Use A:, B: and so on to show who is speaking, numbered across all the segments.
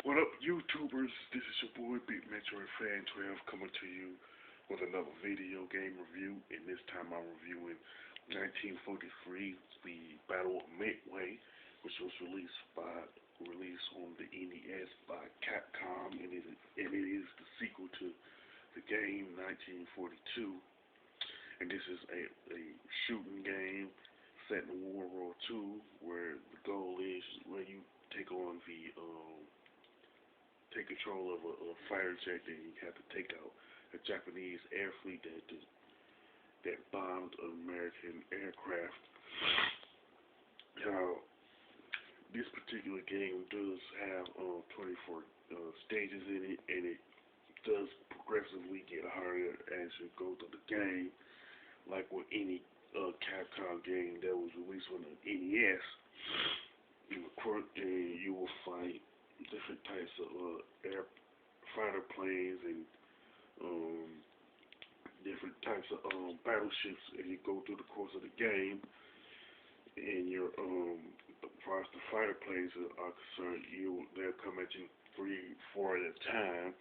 A: What up, YouTubers? This is your boy, Big Metroid Fan 12, coming to you with another video game review. And this time I'm reviewing 1943, the Battle of Midway, which was released on the NES by Capcom, and it is the sequel to the game 1942. And this is a shooting game set in World War II, where the goal is where you take on take control of a fighter jet, and you have to take out a Japanese air fleet that bombed an American aircraft. Now, this particular game does have 24 stages in it, and it does progressively get harder as you go through the game, like with any Capcom game that was released on the NES. And you will fight different types of air fighter planes and different types of battleships as you go through the course of the game. And your as far as the fighter planes are concerned, they'll come at you 3, 4 at a time,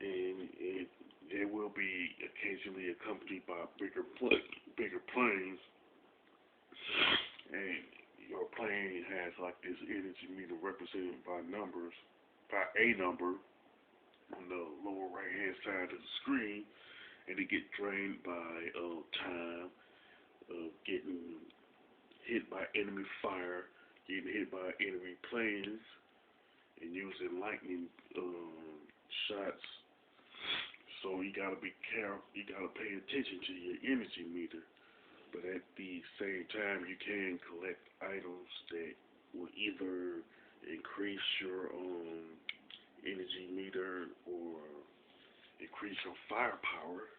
A: and it will be occasionally accompanied by bigger planes. And your plane has like this energy meter represented by a number on the lower right hand side of the screen, and it gets drained by time, getting hit by enemy fire, getting hit by enemy planes, and using lightning shots. So you gotta be careful. You gotta pay attention to your energy meter. But at the same time, you can collect items that will either increase your energy meter or increase your firepower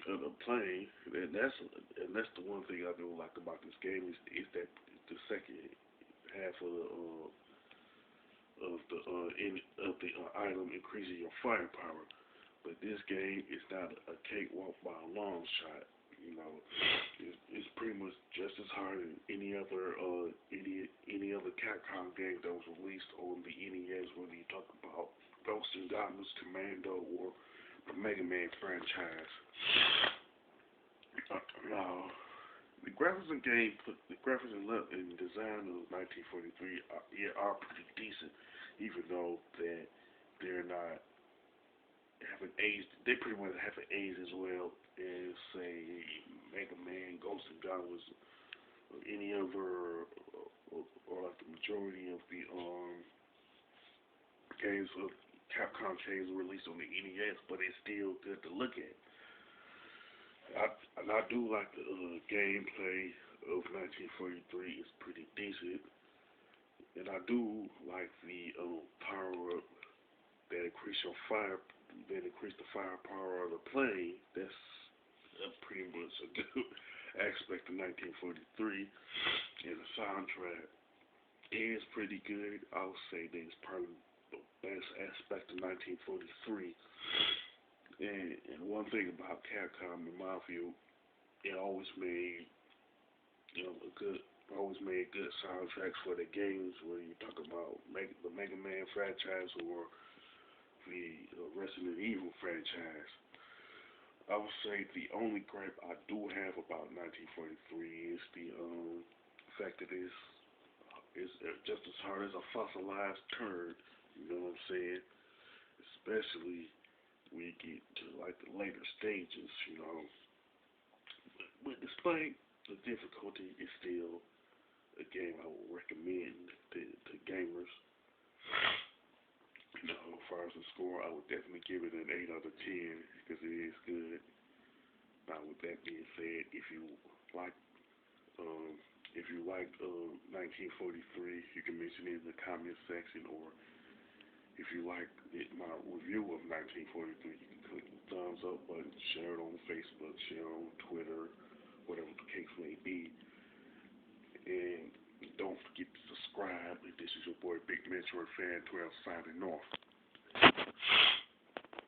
A: of the plane. And that's the one thing I do like about this game is that the second half of the item increases your firepower. But this game is not a cakewalk by a long shot. You know, it's pretty much just as hard as any other Capcom game that was released on the NES. Whether you talk about Ghosts and Goblins, Commando, or the Mega Man franchise. Now, the graphics and design of 1943 are pretty decent, even though that they're not haven't aged. They pretty much haven't aged as well as, say, Mega Man, Ghosts and Goblins, or any other, or like the majority of the games of Capcom games released on the NES, but it's still good to look at. I do like the gameplay of 1943. It's pretty decent, and I do like the power up that increase the firepower of the plane. That's pretty much a good aspect of 1943. And the soundtrack is pretty good. I'll say that it's probably the best aspect of 1943. And one thing about Capcom, in my view, it always made good soundtracks for the games. Whether you talk about the Mega Man franchise or the Resident Evil franchise. I would say the only gripe I do have about 1943 is the fact that it's just as hard as a fossilized turd. You know what I'm saying? Especially when you get to like the later stages. You know, but despite the difficulty, it's still a game I would recommend to gamers. You know, as far as the score, I would definitely give it an 8 out of 10 because it is good. Now, with that being said, if you like 1943, you can mention it in the comment section, or if you like my review of 1943, you can click the thumbs up button, share it on Facebook, share it on Twitter, whatever the case may be, and don't forget to subscribe. This is your boy Big Metroid Fan 12 signing off.